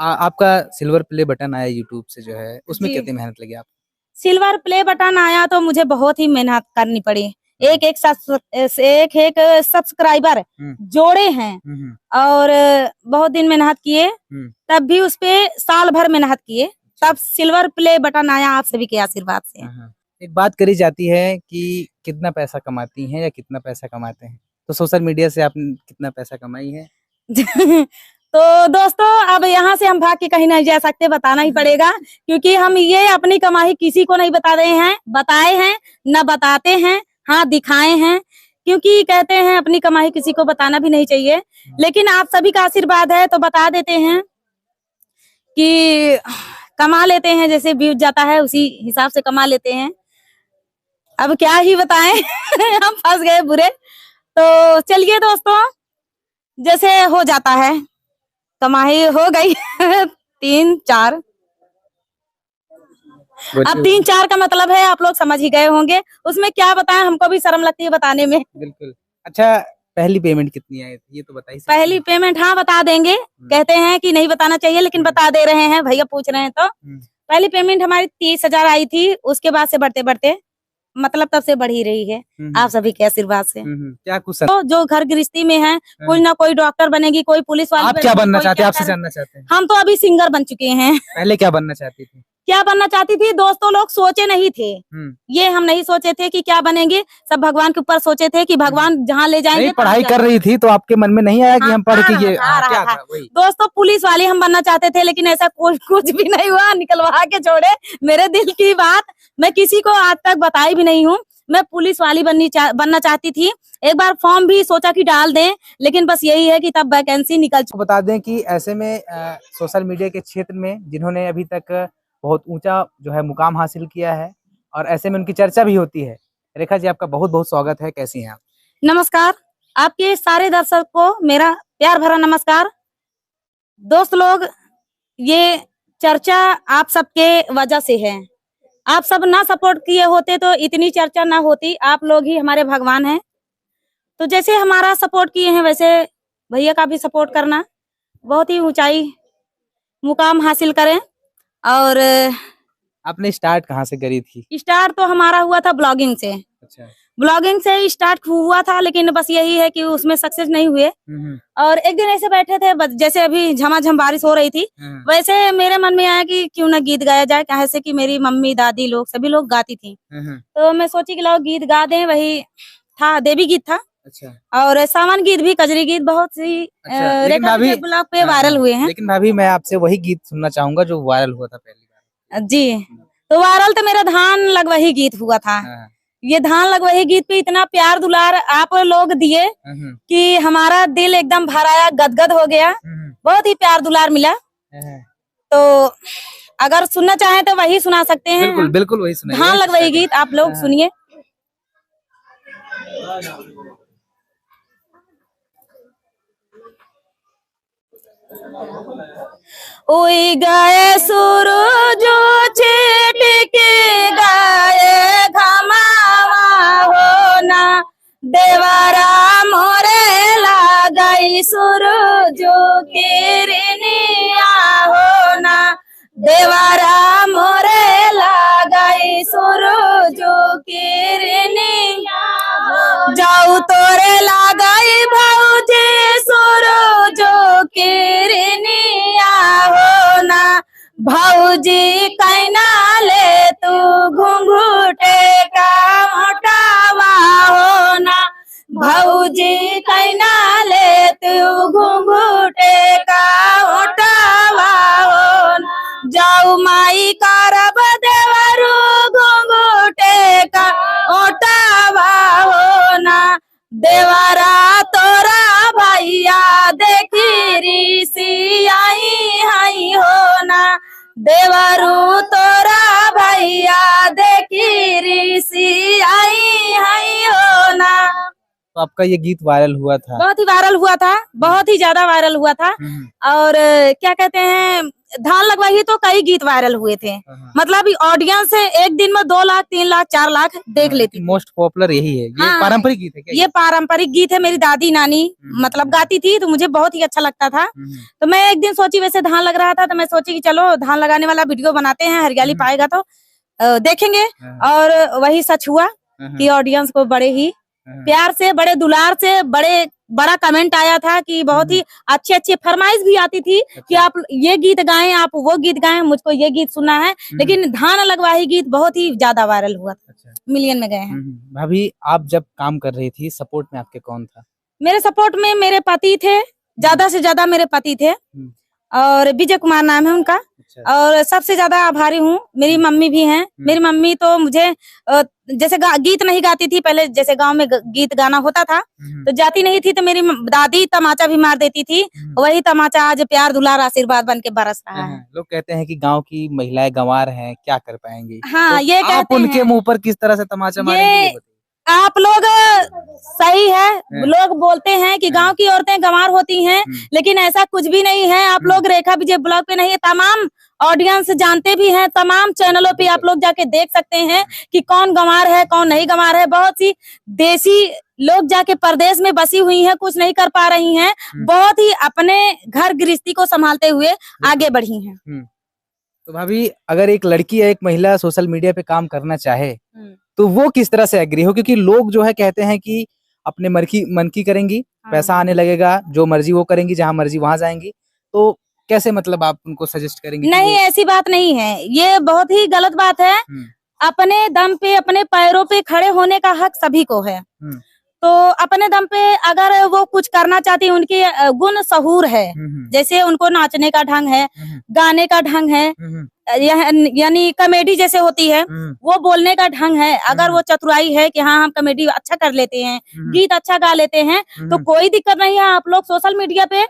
आपका silver play button आया YouTube से जो है, उसमें जी। कितनी मेहनत लगी आपको? सिल्वर प्ले बटन आया तो मुझे बहुत ही मेहनत करनी पड़ी। एक एक सब्सक्राइबर जोड़े हैं और बहुत दिन मेहनत किए, तब भी उस पे साल भर मेहनत किए, तब सिल्वर प्ले बटन आया आप सभी के आशीर्वाद से। एक बात करी जाती है कि कितना पैसा कमाती हैं या कितना पैसा कमाते हैं, तो सोशल मीडिया से आपने कितना पैसा कमाई है? तो दोस्तों अब यहाँ से हम भाग के कहीं नहीं जा सकते, बताना ही पड़ेगा, क्योंकि हम ये अपनी कमाई किसी को नहीं बता रहे हैं, बताए हैं न बताते हैं, हाँ दिखाए हैं, क्योंकि कहते हैं अपनी कमाई किसी को बताना भी नहीं चाहिए, लेकिन आप सभी का आशीर्वाद है तो बता देते हैं कि कमा लेते हैं, जैसे व्यूज जाता है उसी हिसाब से कमा लेते हैं। अब क्या ही बताएं हम फंस गए बुरे। तो चलिए दोस्तों, जैसे हो जाता है, कमाई हो गई 3-4। अब 3-4 का मतलब है आप लोग समझ ही गए होंगे, उसमें क्या बताएं, हमको भी शर्म लगती है बताने में। बिल्कुल। अच्छा, पहली पेमेंट कितनी आई थी ये तो बताइए। पहली पेमेंट हाँ बता देंगे, कहते हैं कि नहीं बताना चाहिए लेकिन बता दे रहे हैं, भैया पूछ रहे हैं तो। पहली पेमेंट हमारी 30,000 आई थी, उसके बाद से बढ़ते बढ़ते मतलब तब से बढ़ ही रही है आप सभी के आशीर्वाद से। क्या कुछ तो जो घर गृहस्थी में है, कोई ना कोई डॉक्टर बनेगी, कोई पुलिस वाली। आप क्या बनना चाहते हैं, आपसे जानना चाहते हैं? हम तो अभी सिंगर बन चुके हैं। पहले क्या बनना चाहती थी? क्या बनना चाहती थी दोस्तों, लोग सोचे नहीं थे, ये हम नहीं सोचे थे कि क्या बनेंगे, सब भगवान के ऊपर सोचे थे कि भगवान जहाँ ले जाएंगे। पढ़ाई कर रही थी तो आपके मन में नहीं आया कि हम पढ़ के ये क्या था? दोस्तों पुलिस वाली हम बनना चाहते थे, लेकिन ऐसा कुछ भी नहीं हुआ, निकलवा के छोड़े मेरे दिल की बात। मैं किसी को आज तक बताई भी नहीं हूँ, मैं पुलिस वाली बनना चाहती थी। एक बार फॉर्म भी सोचा कि डाल दें, लेकिन बस यही है कि तब वैकेंसी निकल। बता दें कि ऐसे में सोशल मीडिया के क्षेत्र में जिन्होंने अभी तक बहुत ऊंचा जो है मुकाम हासिल किया है और ऐसे में उनकी चर्चा भी होती है। रेखा जी, आपका बहुत बहुत स्वागत है, कैसी हैं आप? नमस्कार, आपके सारे दर्शक को मेरा प्यार भरा नमस्कार। दोस्त लोग, ये चर्चा आप सबके वजह से है, आप सब ना सपोर्ट किए होते तो इतनी चर्चा ना होती, आप लोग ही हमारे भगवान हैं। तो जैसे हमारा सपोर्ट किए हैं वैसे भैया का भी सपोर्ट करना, बहुत ही ऊंचाई मुकाम हासिल करें। और आपने स्टार्ट कहाँ से करी थी? स्टार्ट तो हमारा हुआ था ब्लॉगिंग से। अच्छा। ब्लॉगिंग से स्टार्ट हुआ था, लेकिन बस यही है कि उसमें सक्सेस नहीं हुए। और एक दिन ऐसे बैठे थे, जैसे अभी झमाझम बारिश हो रही थी, वैसे मेरे मन में आया कि क्यों ना गीत गाया जाए, कैसे कि मेरी मम्मी दादी लोग सभी लोग गाती थी, तो मैं सोची कि लोग गीत गा दें। वही था, देवी गीत था। अच्छा। और सावन गीत भी, कजरी गीत, बहुत सी ब्लॉग पे वायरल हुए हैं। लेकिन अभी मैं आपसे वही गीत सुनना चाहूंगा जो वायरल हुआ था पहली बार। जी, तो वायरल तो मेरा धान लगवही गीत हुआ था। ये धान लगवही गीत पे इतना प्यार दुलार आप लोग दिए कि हमारा दिल एकदम भराया, गदगद हो गया, बहुत ही प्यार दुलार मिला। तो अगर सुनना चाहें तो वही सुना सकते हैं। बिल्कुल बिल्कुल वही सुनाइए, धान लगवही गीत आप लोग सुनिए। ओई गाए सूरज छेट के गाए घमावा हो ना, देवरा मोरे लगाई सूरज किरनिया हो ना, देवरा मोरे लगाई सूरज किरनिया, जाऊ तोरे लगाई भौजी सूरज किरनिया हो ना, भौजी कैना ले तू घुंघुटे का मोटावा हो ना, भौजी कैना ले तू घुंघुटे का मोटावा हो ना, जाऊ माई करब देवरू घुंघुटे का ओटावा हो ना, देवरा तोरा भैया देखी ऋषि आई हाई हो ना, देवरू तोरा भैया देखी ऋषि आई हाई हो ना। तो आपका ये गीत वायरल हुआ था? बहुत ही वायरल हुआ था, बहुत ही ज्यादा वायरल हुआ था। और क्या कहते हैं, धान लगवाई तो कई गीत वायरल हुए थे। मतलब ऑडियंस एक दिन में 2 लाख 3 लाख 4 लाख देख लेती। मोस्ट पॉपुलर यही है। ये पारंपरिक गीत है क्या? ये पारंपरिक गीत है। मेरी दादी नानी मतलब गाती थी तो मुझे बहुत ही अच्छा लगता था। तो मैं एक दिन सोची, वैसे धान लग रहा था तो मैं सोची कि चलो धान लगाने वाला वीडियो बनाते हैं, हरियाली पाएगा तो देखेंगे। और वही सच हुआ कि ऑडियंस को बड़े ही प्यार से, बड़े दुलार से, बड़ा कमेंट आया था कि बहुत ही अच्छी फरमाइश भी आती थी कि आप ये गीत गाएं, आप वो गीत गाएं, मुझको ये गीत सुनना है। लेकिन धान लगवाही गीत बहुत ही ज्यादा वायरल हुआ था, मिलियन में गए हैं। भाभी, आप जब काम कर रही थी सपोर्ट में आपके कौन था? मेरे सपोर्ट में मेरे पति थे, ज्यादा से ज्यादा मेरे पति थे और विजय कुमार नाम है उनका। और सबसे ज्यादा आभारी हूँ, मेरी मम्मी भी हैं। मेरी मम्मी तो मुझे जैसे गीत नहीं गाती थी पहले, जैसे गांव में गीत गाना होता था तो जाती नहीं थी, तो मेरी दादी तमाचा भी मार देती थी। वही तमाचा आज प्यार दुलार आशीर्वाद बन के बरस रहा है। लोग कहते हैं कि गांव की महिलाएं गंवार हैं, क्या कर पाएंगी? हाँ, तो ये आप उनके मुंह पर किस तरह से तमाचा मारेंगे? आप लोग सही है, लोग बोलते हैं कि गांव की औरतें गंवार होती हैं, लेकिन ऐसा कुछ भी नहीं है। आप लोग रेखा विजय ब्लॉग पे नहीं है, तमाम ऑडियंस जानते भी हैं, तमाम चैनलों पे आप लोग जाके देख सकते हैं कि कौन गंवार है कौन नहीं गंवार है। बहुत सी देसी लोग जाके परदेश में बसी हुई हैं, कुछ नहीं कर पा रही हैं, बहुत ही अपने घर गृहस्थी को संभालते हुए आगे बढ़ी हैं। तो भाभी, अगर एक लड़की या एक महिला सोशल मीडिया पे काम करना चाहे तो वो किस तरह से एग्री हो? क्योंकि लोग जो है कहते हैं कि अपने मन की करेंगी, पैसा आने लगेगा, जो मर्जी वो करेंगी, जहां मर्जी वहां जाएंगी। तो कैसे, मतलब आप उनको सजेस्ट करेंगे? नहीं, ऐसी बात नहीं है, ये बहुत ही गलत बात है। अपने दम पे, अपने पैरों पे खड़े होने का हक सभी को है। तो अपने दम पे अगर वो कुछ करना चाहती है, उनके गुण सहूर है, जैसे उनको नाचने का ढंग है, गाने का ढंग है, यानी कॉमेडी जैसे होती है, वो बोलने का ढंग है, अगर वो चतुराई है कि हाँ हम कॉमेडी अच्छा कर लेते हैं, गीत अच्छा गा लेते हैं, तो कोई दिक्कत नहीं है। आप लोग सोशल मीडिया पे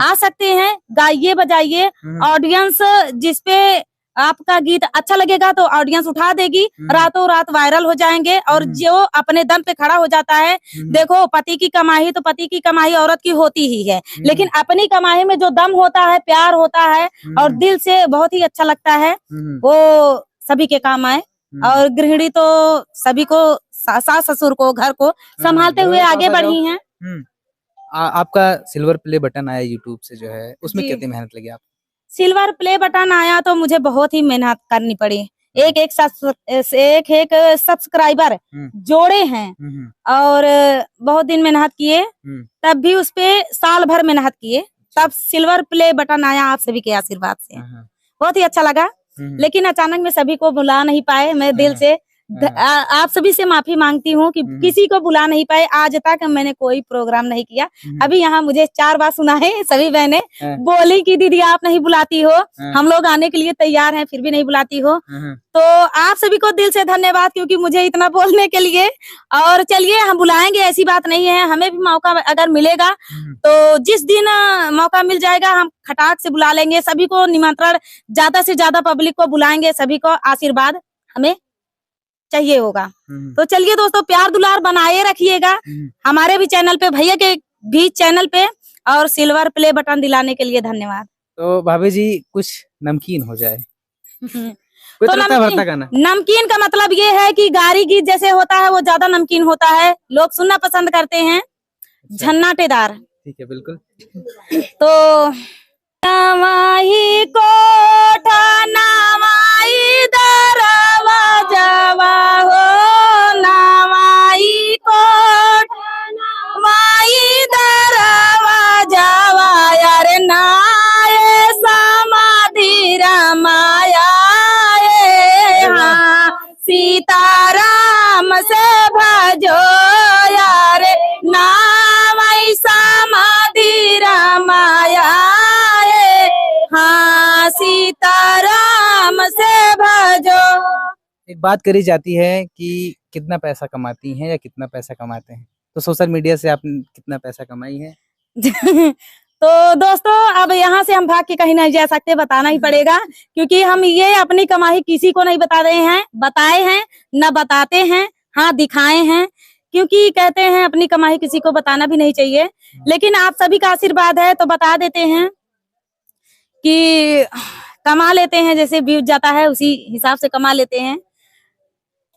आ सकते हैं, गाइए बजाइए। ऑडियंस जिसपे आपका गीत अच्छा लगेगा तो ऑडियंस उठा देगी, रातों रात वायरल हो जाएंगे। और जो अपने दम पे खड़ा हो जाता है, देखो पति की कमाई तो पति की कमाई औरत की होती ही है, लेकिन अपनी कमाई में जो दम होता है, प्यार होता है और दिल से बहुत ही अच्छा लगता है, वो सभी के काम आए। और गृहिणी तो सभी को, सास ससुर को, घर को संभालते हुए आगे बढ़ी हैं। आपका सिल्वर प्ले बटन आया यूट्यूब से, जो है उसमें कितनी मेहनत लगी आप? सिल्वर प्ले बटन आया तो मुझे बहुत ही मेहनत करनी पड़ी। एक सब्सक्राइबर जोड़े हैं और बहुत दिन मेहनत किए, तब भी उस पे साल भर मेहनत किए, तब सिल्वर प्ले बटन आया आप सभी के आशीर्वाद से। बहुत ही अच्छा लगा, लेकिन अचानक में सभी को बुला नहीं पाए। मैं दिल से आप सभी से माफी मांगती हूँ कि किसी को बुला नहीं पाए। आज तक मैंने कोई प्रोग्राम नहीं किया। अभी यहाँ मुझे 4 बार सुना है, सभी बहनें बोली कि दीदी आप नहीं बुलाती हो, हम लोग आने के लिए तैयार हैं फिर भी नहीं बुलाती हो। तो आप सभी को दिल से धन्यवाद, क्योंकि मुझे इतना बोलने के लिए। और चलिए हम बुलाएंगे, ऐसी बात नहीं है, हमें भी मौका अगर मिलेगा तो जिस दिन मौका मिल जाएगा हम खटाक से बुला लेंगे। सभी को निमंत्रण, ज्यादा से ज्यादा पब्लिक को बुलाएंगे, सभी को आशीर्वाद हमें चाहिए होगा। तो चलिए दोस्तों, प्यार दुलार बनाए रखिएगा हमारे भी चैनल पे, भैया के भी चैनल पे, और सिल्वर प्ले बटन दिलाने के लिए धन्यवाद। तो भाभी जी, कुछ नमकीन हो जाए। तो नमकीन का मतलब ये है कि गारी गीत जैसे होता है वो ज्यादा नमकीन होता है, लोग सुनना पसंद करते हैं, झन्नाटेदार। ठीक है, बिल्कुल। तो नवाई कोठा नवाई दरवाजावा हो, नवाई कोठा नवाई दरवाजावा, यार नाये समाधि रमाया, हाँ सीताराम से भजो यार, नावाई समाधि रमाया, हाँ सीताराम से भजो। एक बात करी जाती है कि कितना पैसा कमाती हैं या कितना पैसा कमाते हैं, तो सोशल मीडिया से आपने कितना पैसा कमाई है? तो दोस्तों, अब यहाँ से हम भाग के कहीं नहीं जा सकते, बताना ही पड़ेगा, क्योंकि हम ये अपनी कमाई किसी को नहीं बता रहे हैं, बताए हैं न बताते हैं, हाँ दिखाए हैं, क्योंकि कहते हैं अपनी कमाई किसी को बताना भी नहीं चाहिए। लेकिन आप सभी का आशीर्वाद है तो बता देते हैं कि कमा लेते हैं, जैसे व्यूज जाता है उसी हिसाब से कमा लेते हैं।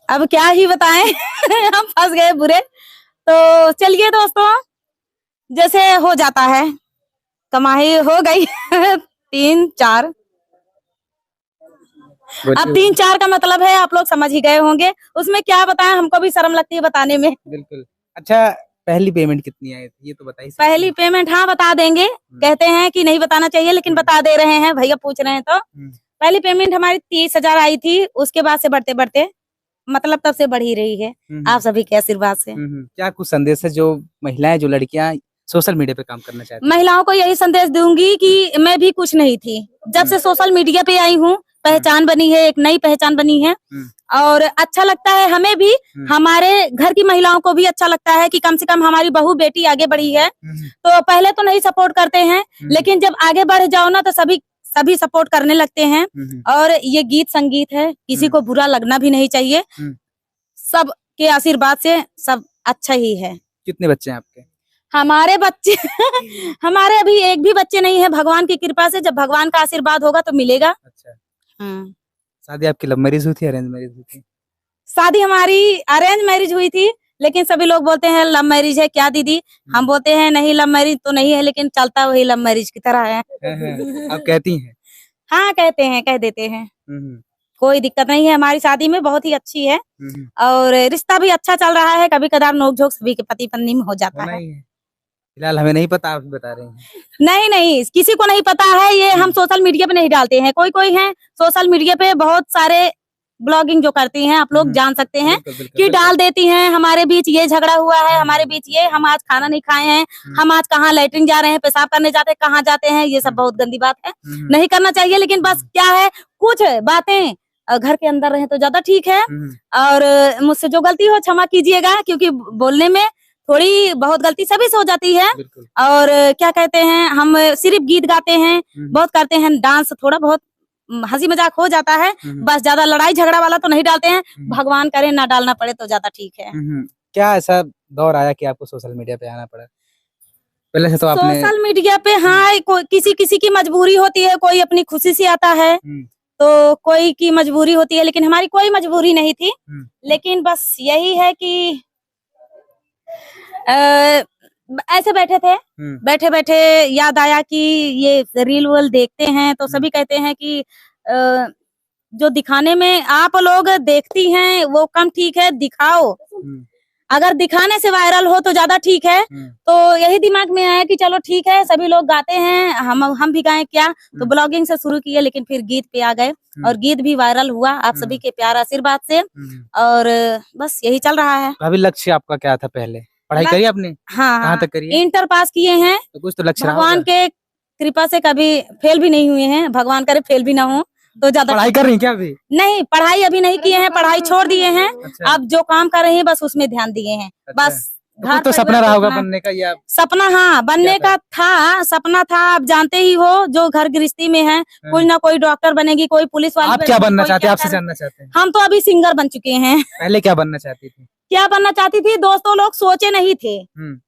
अब क्या ही बताएं हम फंस गए बुरे। तो चलिए दोस्तों, जैसे हो जाता है, कमाई हो गई 3-4। अब 3-4 का मतलब है आप लोग समझ ही गए होंगे, उसमें क्या बताएं, हमको भी शर्म लगती है बताने में। बिल्कुल। अच्छा, पहली पेमेंट कितनी आई थी ये तो बताइए। पहली पेमेंट हाँ बता देंगे, कहते हैं कि नहीं बताना चाहिए लेकिन बता दे रहे हैं, भैया पूछ रहे हैं तो। पहली पेमेंट हमारी 30,000 आई थी, उसके बाद से बढ़ते बढ़ते मतलब तब से बढ़ ही रही है आप सभी के आशीर्वाद से। क्या कुछ संदेश है जो महिलाएं, जो लड़कियां सोशल मीडिया पे काम करना चाहती हैं? महिलाओं को यही संदेश दूंगी कि मैं भी कुछ नहीं थी, जब से सोशल मीडिया पे आई हूँ पहचान बनी है, एक नई पहचान बनी है और अच्छा लगता है हमें भी, हमारे घर की महिलाओं को भी अच्छा लगता है कि कम से कम हमारी बहू बेटी आगे बढ़ी है। तो पहले तो नहीं सपोर्ट करते हैं, लेकिन जब आगे बढ़ जाओ ना तो सभी सपोर्ट करने लगते हैं। और ये गीत संगीत है, किसी को बुरा लगना भी नहीं चाहिए, सब के आशीर्वाद से सब अच्छा ही है। कितने बच्चे हैं आपके? हमारे बच्चे हमारे अभी एक भी बच्चे नहीं है, भगवान की कृपा से, जब भगवान का आशीर्वाद होगा तो मिलेगा। अच्छा। शादी आपकी लव मैरिज हुई थी, अरेंज मैरिज हुई थी? शादी हमारी अरेंज मैरिज हुई थी, लेकिन सभी लोग बोलते हैं लव मैरिज है क्या दीदी, हम बोलते हैं नहीं लव मैरिज तो नहीं है, लेकिन चलता वही लव मैरिज की तरह है। आप कहती हैं? हाँ कहते हैं, कह देते हैं, कोई दिक्कत नहीं है, हमारी शादी में बहुत ही अच्छी है और रिश्ता भी अच्छा चल रहा है। कभी कदार नोक-झोंक सभी के पति पत्नी में हो जाता है। फिलहाल हमें नहीं पता, आप बता रहे हैं। नहीं किसी को नहीं पता है, ये हम सोशल मीडिया पे नहीं डालते हैं। कोई है सोशल मीडिया पे बहुत सारे ब्लॉगिंग जो करती हैं, आप लोग जान सकते हैं कि डाल देती हैं हमारे बीच ये झगड़ा हुआ है, हमारे बीच ये, हम आज खाना नहीं खाए हैं, हम आज कहाँ लैट्रिन जा रहे हैं, पेशाब करने जाते हैं, कहाँ जाते हैं, ये सब बहुत गंदी बात है, नहीं करना चाहिए। लेकिन बस क्या है, कुछ बातें घर के अंदर रहे तो ज्यादा ठीक है। और मुझसे जो गलती हो क्षमा कीजिएगा, क्योंकि बोलने में थोड़ी बहुत गलती सभी से हो जाती है। और क्या कहते हैं, हम सिर्फ गीत गाते हैं, बहुत करते हैं डांस, थोड़ा बहुत हंसी मजाक हो जाता है, बस ज्यादा लड़ाई झगड़ा वाला तो नहीं डालते हैं। भगवान करे ना डालना पड़े तो ज्यादा ठीक है। क्या ऐसा दौर आया कि आपको सोशल मीडिया पे आना पड़ा? पहले से तो आपने सोशल मीडिया पे हाँ, किसी की मजबूरी होती है, कोई अपनी खुशी से आता है तो कोई की मजबूरी होती है, लेकिन हमारी कोई मजबूरी नहीं थी। लेकिन बस यही है कि ऐसे बैठे बैठे याद आया कि ये रील वोल देखते हैं तो सभी कहते हैं कि जो दिखाने में आप लोग देखती हैं वो कम ठीक है, दिखाओ, अगर दिखाने से वायरल हो तो ज्यादा ठीक है। तो यही दिमाग में आया कि चलो ठीक है, सभी लोग गाते हैं, हम भी गाएं क्या, तो ब्लॉगिंग से शुरू किए, लेकिन फिर गीत पे आ गए और गीत भी वायरल हुआ आप सभी के प्यार आशीर्वाद से। और बस यही चल रहा है। अभी लक्ष्य आपका क्या था? पहले पढ़ाई करी आपने? हाँ, कहाँ तक करी? इंटर पास किए हैं, तो कुछ तो लक्ष्य रहा भगवान के कृपा से कभी फेल भी नहीं हुए हैं, भगवान करे फेल भी ना हो तो ज्यादा। पढ़ाई कर रही हैं क्या अभी? नहीं, पढ़ाई अभी नहीं किए हैं, पढ़ाई छोड़ दिए हैं। अच्छा। अब जो काम कर रहे हैं बस उसमें ध्यान दिए हैं। अच्छा। बस घर तो सपना रहा होगा बनने का, या सपना हाँ बनने का था, सपना था। आप जानते ही हो जो घर गृहस्थी में है, कोई ना कोई डॉक्टर बनेगी, कोई पुलिस वाली। आप क्या बनना चाहते हैं? आपसे जानना चाहते हैं। हम तो अभी सिंगर बन चुके हैं। पहले क्या बनना चाहती थी? क्या बनना चाहती थी दोस्तों, लोग सोचे नहीं थे,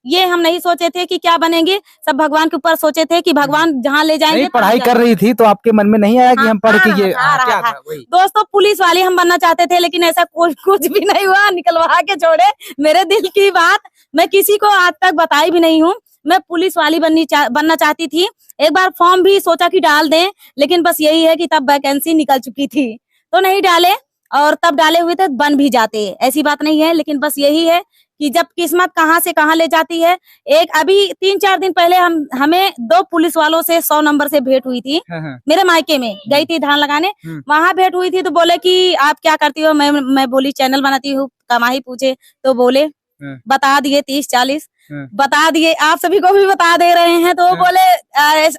ये हम नहीं सोचे थे कि क्या बनेंगे, सब भगवान के ऊपर सोचे थे कि भगवान जहाँ ले जाएंगे। पढ़ाई कर रही थी तो आपके मन में नहीं आया कि हम पढ़ के ये क्या था? दोस्तों पुलिस वाली हम बनना चाहते थे, लेकिन ऐसा कुछ भी नहीं हुआ, निकलवा के छोड़े मेरे दिल की बात। मैं किसी को आज तक बताई भी नहीं हूँ, मैं पुलिस वाली बनना चाहती थी। एक बार फॉर्म भी सोचा कि डाल दें, लेकिन बस यही है कि तब वैकेंसी निकल चुकी थी तो नहीं डाले, और तब डाले हुए थे बन भी जाते, ऐसी बात नहीं है। लेकिन बस यही है कि जब किस्मत कहाँ से कहाँ ले जाती है। एक अभी 3-4 दिन पहले हमें 2 पुलिस वालों से 100 नंबर से भेंट हुई थी। मेरे मायके में गई थी धान लगाने, वहां भेंट हुई थी तो बोले कि आप क्या करती हो? मैं बोली चैनल बनाती हूँ, कमाई पूछे तो बोले बता दिए 30-40 बता दिए, आप सभी को भी बता दे रहे हैं। तो वो बोले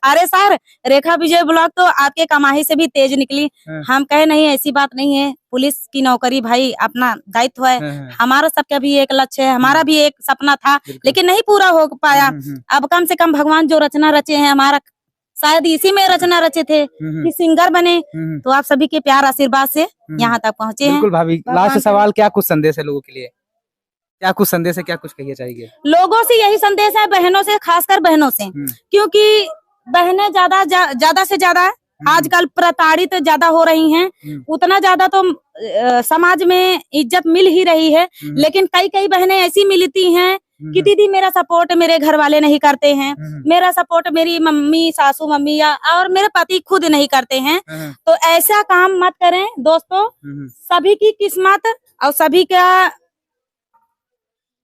अरे सर, रेखा विजय ब्लॉग तो आपके कमाई से भी तेज निकली। हम कहे नहीं, ऐसी बात नहीं है, पुलिस की नौकरी भाई अपना दायित्व है, हमारा सबका भी एक लक्ष्य है, हमारा भी एक सपना था, लेकिन नहीं पूरा हो पाया। अब कम से कम भगवान जो रचना रचे हैं, हमारा शायद इसी में रचना रचे थे कि सिंगर बने, तो आप सभी के प्यार आशीर्वाद से यहाँ तक पहुँचे हैं। बिल्कुल भाभी, लास्ट सवाल, क्या कुछ संदेश है लोगों के लिए? क्या कुछ संदेश है, क्या कुछ कहिए चाहिए? लोगों से यही संदेश है, बहनों से, खासकर बहनों से, क्योंकि बहनें ज्यादा से ज्यादा आजकल प्रताड़ित ज्यादा हो रही हैं, उतना ज्यादा तो समाज में इज्जत मिल ही रही है, लेकिन कई कई बहनें ऐसी मिलती हैं कि दीदी मेरा सपोर्ट मेरे घर वाले नहीं करते हैं, मेरा सपोर्ट मेरी मम्मी, सासू मम्मी या और मेरे पति खुद नहीं करते हैं। तो ऐसा काम मत करें दोस्तों। सभी की किस्मत और सभी का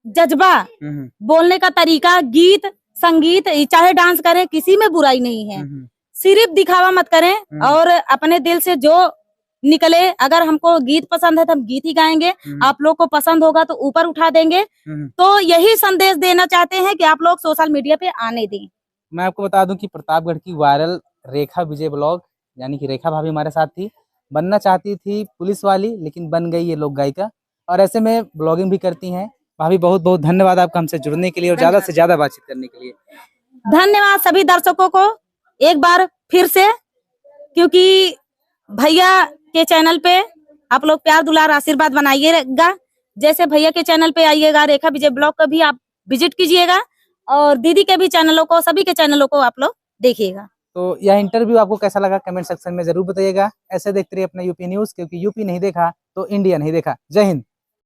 जज्बा, बोलने का तरीका, गीत संगीत, चाहे डांस करें, किसी में बुराई नहीं है। सिर्फ दिखावा मत करें और अपने दिल से जो निकले। अगर हमको गीत पसंद है तो हम गीत ही गाएंगे, आप लोग को पसंद होगा तो ऊपर उठा देंगे। तो यही संदेश देना चाहते हैं कि आप लोग सोशल मीडिया पे आने दें। मैं आपको बता दूं कि प्रतापगढ़ की वायरल रेखा विजय ब्लॉग यानी कि रेखा भाभी हमारे साथ थी। बनना चाहती थी पुलिस वाली, लेकिन बन गई ये लोक गायिका, और ऐसे में ब्लॉगिंग भी करती हैं। भाभी बहुत बहुत धन्यवाद आपका हमसे जुड़ने के लिए और ज्यादा से ज्यादा बातचीत करने के लिए। धन्यवाद सभी दर्शकों को एक बार फिर से, क्योंकि भैया के चैनल पे आप लोग प्यार दुलार आशीर्वाद बनाइएगा। जैसे भैया के चैनल पे आइएगा, रेखा विजय ब्लॉग का भी आप विजिट कीजिएगा और दीदी के भी चैनलों को, सभी के चैनलों को आप लोग देखिएगा। तो यह इंटरव्यू आपको कैसा लगा कमेंट सेक्शन में जरूर बताइएगा। ऐसे देखते रहिए अपना यूपी न्यूज, क्योंकि यूपी नहीं देखा तो इंडिया नहीं देखा। जय हिंद।